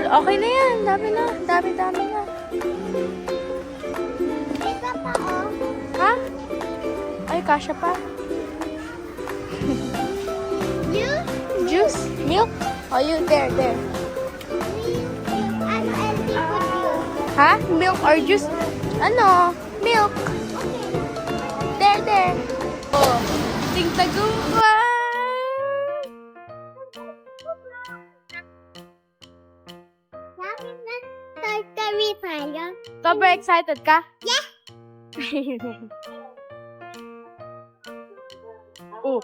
Okay na yan. Dami na. Dami na. Isa pa, oh. Ha? Ay, kasya pa. Juice? Milk? Oh, you, there. Ano, LP ko yun. Ha? Milk or juice? Ano? Milk. There. Oh, tingtagumpay. Bakit na totally tayo? Super excited ka? Yeah! Ooh.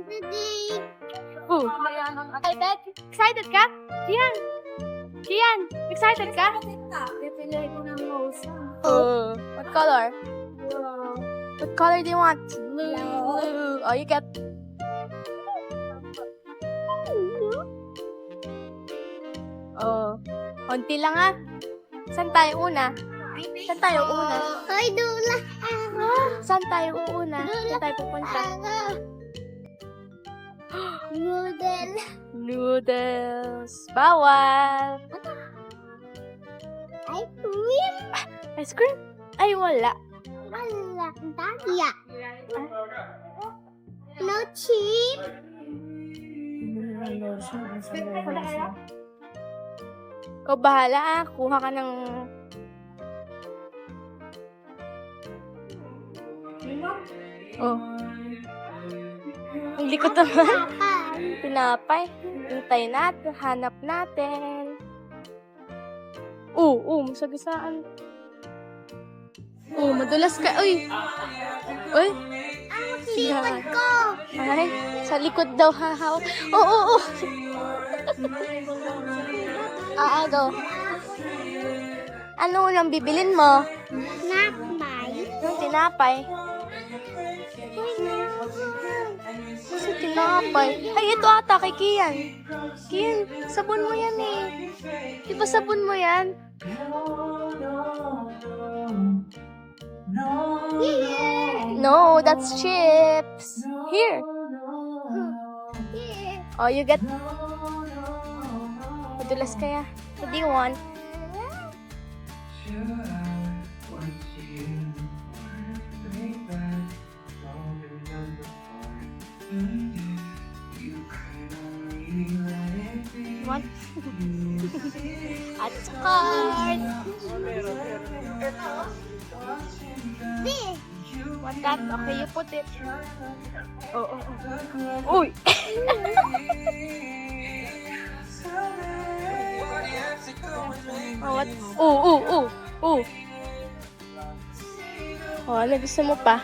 Today, Excited ka? Kian, excited ka? Pipili ko ng rose. What color? What color do you want? Blue. Oh, you get. Oh, konti lang ah. Saan tayo una? Hoy, dula. Saan tayo uuna? Saan tayo pupunta? Noodle. Noodles. Bawal. Ice cream. Ice cream? Ay, wala. Wala. Dahlia. No chip. Ikaw bahala ah. Kuha ka ng... Oh. Ang likot naman. Pinapay. Hintay natin. Hanap natin. Masagasaan. Madulas ka. Uy! Ang likod ko. Ay, sa likod daw hahaw. Oo. Go. Ano unang bibilin mo? Nakbay. Yung tinapay. Sa tinapay. Ay, ito ata kay Kian. Kian, sabon mo yan eh. Di ba sabon mo yan? No, that's chips. Here. Oh, you get... Madulas kaya. What do you want? What? At card. This. Want that? Okay, you put it. Uy! What? Oh, ano gusto mo pa?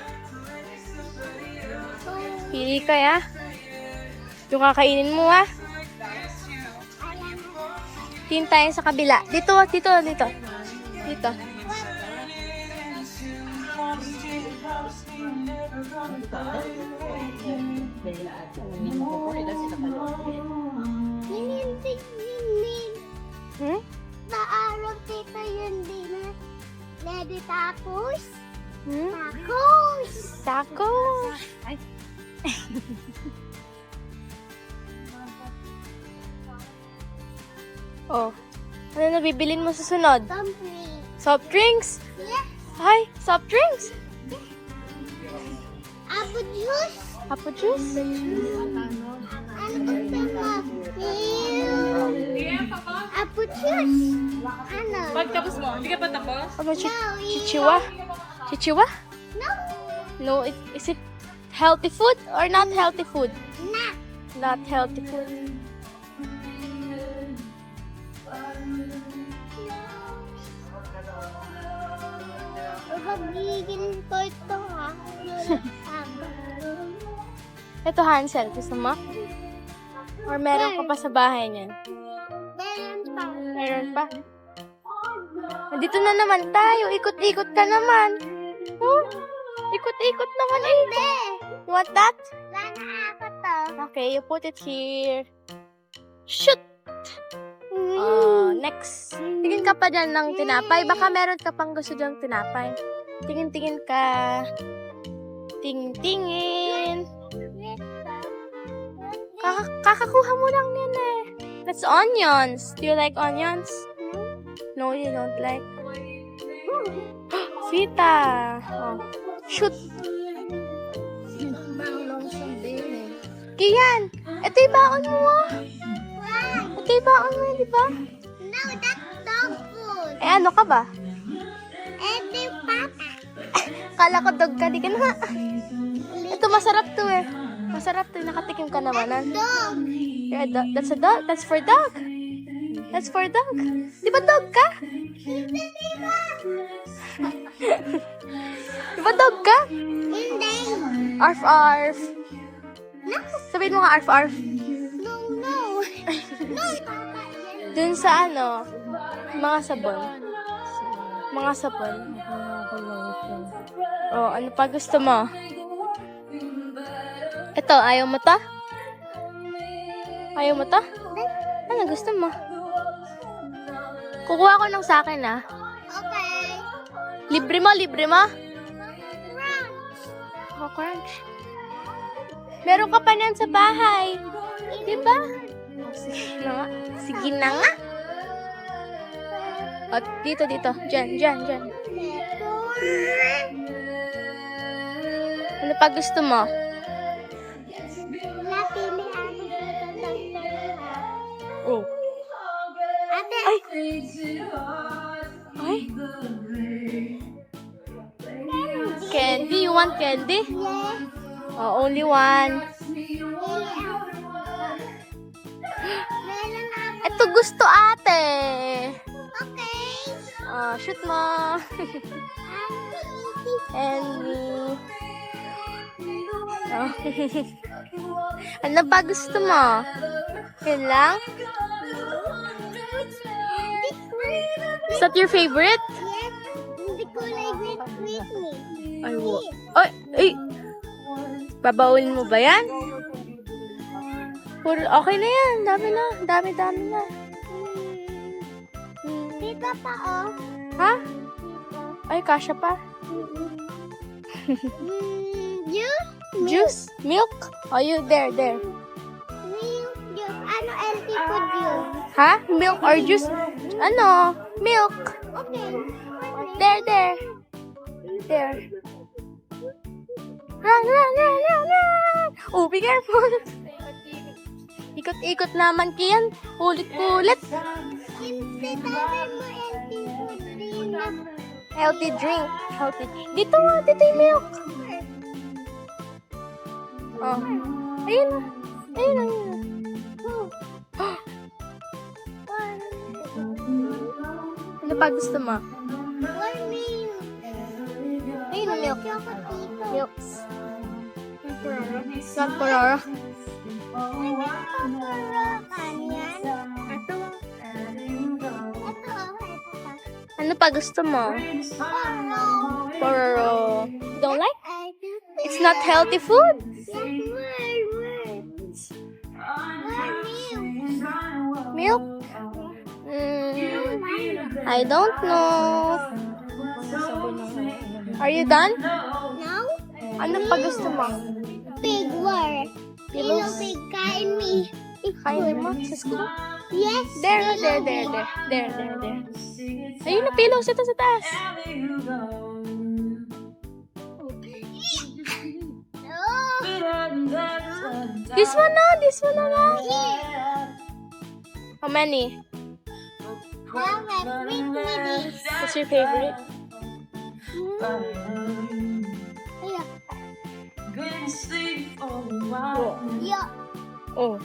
Pili ka ya. Yung kakainin mo ah. Tingin tayo sa kabila. Dito. Hmm? Naarap dito yun din. Lady tacos. Hmm? Tacos. Tacos. Oh. Ano na bibilin mo sa sunod? Something. Soft drinks? Yeah. Hi, soft drinks? Apple juice. Apple juice? Ano gusto mo? Apple juice. Ano? Pagtapos mo, hindi ka pa tapos? Ano, No, chichiwa? Chichiwa? No. No, is it healthy food or not healthy food? Not. Not healthy food. Magiging ko ito ha. Ito, Hansel. Gusto mo? Or meron ka pa sa bahay niyan? Meron pa. Meron pa? Nandito na naman tayo. Ikot-ikot ka naman. Oh, ikot-ikot naman eh. Hindi. You want that? Lana ako to. Okay, you put it here. Shoot! Next. Tingin ka pa dyan ng tinapay. Baka meron ka pang gusto dyan tinapay. Tingin-tingin ka. Tingin-tingin. Kakakuha mo lang yan eh. That's onions. Do you like onions? No, you don't like. Vita. Oh. Shoot. Kian, ito yung baon mo ah. Ito yung baon mo, di ba? No, that's dog food. Eh, ano ka ba? And the papa. Kala ko dog ka, di ka na. Ito, masarap to eh. Masarap to, nakatikim ka naman. Dog. Yeah, that's a dog. That's for dog. That's for dog. Di ba dog ka? Di ba dog ka? Hindi. Arf, arf. No. Sabihin mo nga arf, arf. No, no. No, papa. Yan. Dun sa ano, mga sabon. Mga sabon. Oh, ano pa gusto mo? Ito, ayaw mo to? Ayaw mo to? Ano gusto mo? Kukuha ko ng sa akin ah. Okay. Libre mo, libre mo? Crunch. Oh, crunch. Meron ka pa niyan sa bahay. Di ba? Sige na nga. Sige na nga. At dito, dito. Diyan, diyan, diyan. Ano pa gusto mo? Napili ako dito ng dalawa. Oh. Ate, Ay! Ay! Candy? You want candy? yes. Oh, only one. Meron ako. Ito gusto ate. Okay. Oh, shoot mo. And me. Oh. Ano pa gusto mo? Yun lang? Is that your favorite? Yes. Hindi ko like with me. Ay, ay, ay. Babaulin mo ba yan? Okay na yan. Dami na. Dami na. Dito pa, oh. Ha? Ay, kasha pa. Juice? Juice? Milk? Oh, you there. Milk juice. Ano healthy food yun? Ha? Milk or juice? Ano? Milk. Okay. There. There. Run. Oh, be careful. Ikot-ikot naman kiyan. Ulit-ulit. Hindi tayo mo healthy food din. Healthy drink. Dito yung milk. Oh. Ayun na. Ano pa gusto mo? One milk. Ayun na milk. Ako dito. Milks. Not Pororo. Ito. Ano pa gusto mo? Pororo. Don't like? It's not healthy food. Milk? I don't know. Are you done? No? Ano pa gusto mo? Pig war. Little Pillows? pig kain me. Kain mo sa school? Yes. There. Ayun na, pillows ito sa taas. This one na lang. How many? What's your favorite? Oh.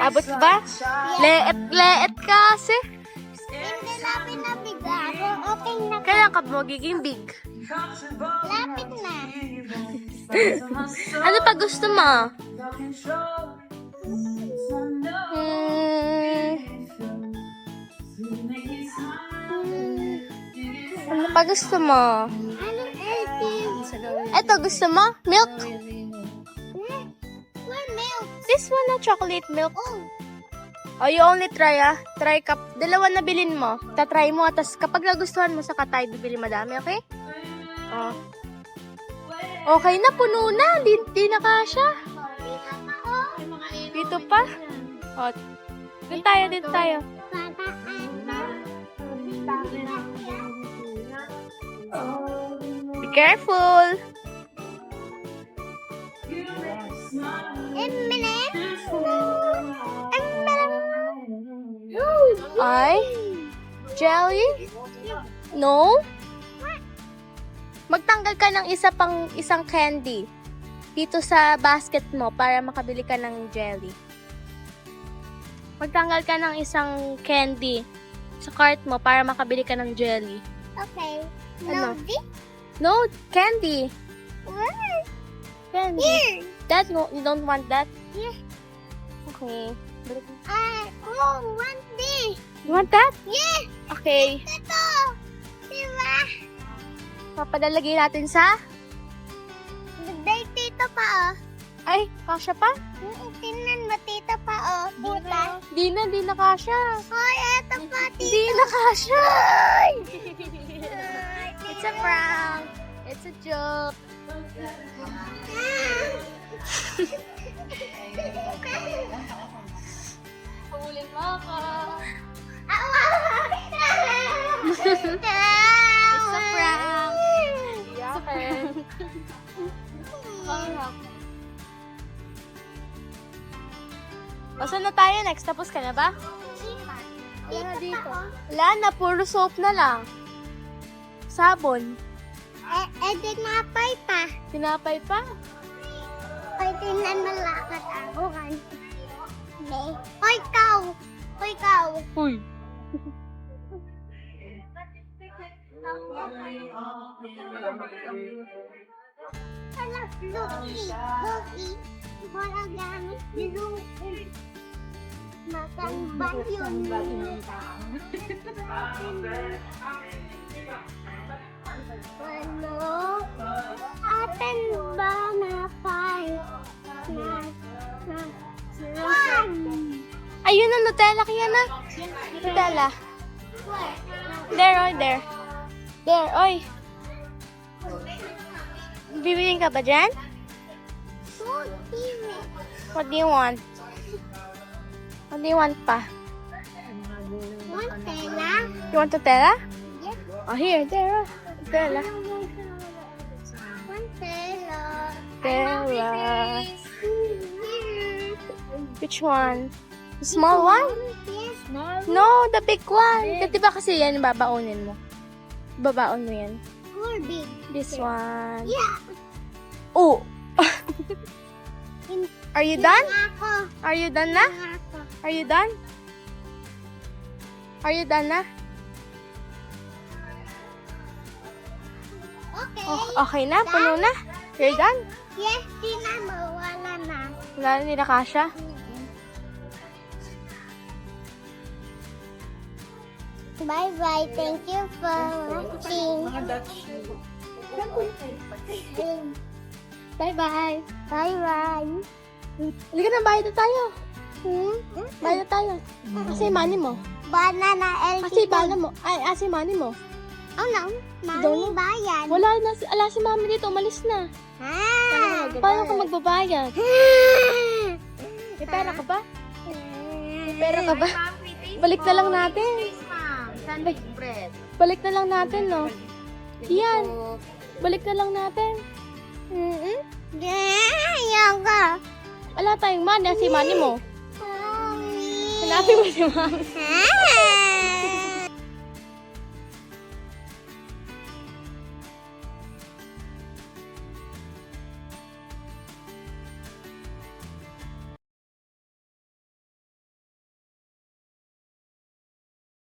Abot ba? Leet kasi. Hindi lapit na big ako. Okay na. Kailan ka magiging big? Lapit na. Ano pa gusto mo? Ano pa gusto mo? Anong healthy? Eto, gusto mo? Milk? One milk. This one na chocolate milk. Oh. Oh, you only try Try ka. Dalawa na bilhin mo. Tatry mo. Tapos kapag nagustuhan mo, saka tayo bibili madami, okay? Oh. Okay na, puno na. Di na kasha. Dito pa, oh. Dito pa? O, dito tayo, dito tayo. Be careful! Ay? Jelly? No? Magtanggal ka ng isang candy dito sa basket mo para makabili ka ng jelly. Magtanggal ka ng isang candy sa cart mo para makabili ka ng jelly. Okay. Ano? No, this No, candy. where? Candy. Here. That, no, you don't want that? Yeah. Okay. Want this. You want that? Yeah. Okay. Ito. Diba? Papadalagay natin sa... Day, tito pa, oh. Ay, kasha pa? Tingnan mo, tito pa, oh. Puta. Di na kasha. Hoy, eto pa, tito. Di na kasha. Ay, It's a prank. It's a joke. Pahulin mo ako. It's a prank. Yakin. O, saan na tayo next? Tapos ka na ba? Tito dito. Wala na, puro soap na lang. Sabon. Tinapay pa. Tinapay pa. Hoy, tingnan mo lakad ako, kan. Hoy, ikaw. Hoy, ikaw. Uy. Anak, Lucky. Lucky. Wala gamit ni Lucky. Matambang yun. Ano? Atin ba na tayo? Ayun na, Nutella. Kaya na. Nutella. There, oy, there. There, oy. Bibilin ka ba dyan? What do you want? What do you want pa? Montana? You want Nutella? Yes. Oh, here, there. Nutella. Montana. Nutella. Which one? The small one? Yes. No, the big one. Diba kasi yan, babaonin mo. Babaon mo yan. Or big. This one. Yeah. Oh! Are you done? Ako. Are you done na? Ako. Are you done? Are you done na? Okay. Oh, okay na? Puno na? You're done? Yes, tingnan mo. Wala na. Wala na, hindi na kasha? Bye-bye. Thank you for watching. Bye-bye. Bye-bye. Halika na, bayad na tayo. Bayad na tayo. Kasi money mo. Banana LT. Kasi bala mo. Ay, asi money mo. Oh no. Don't Mami, know. bayan. Wala na, ala si mami dito, umalis na. Ah. Paano ka magbabayad? May pera ka ba? May pera ka ba? Balik na lang natin. Sandwich bread. Balik na lang natin, no? Yan. Balik na lang natin. Ayaw ka. Wala tayong money, si money mo. Mami. Hanapin mo si mami. Ah.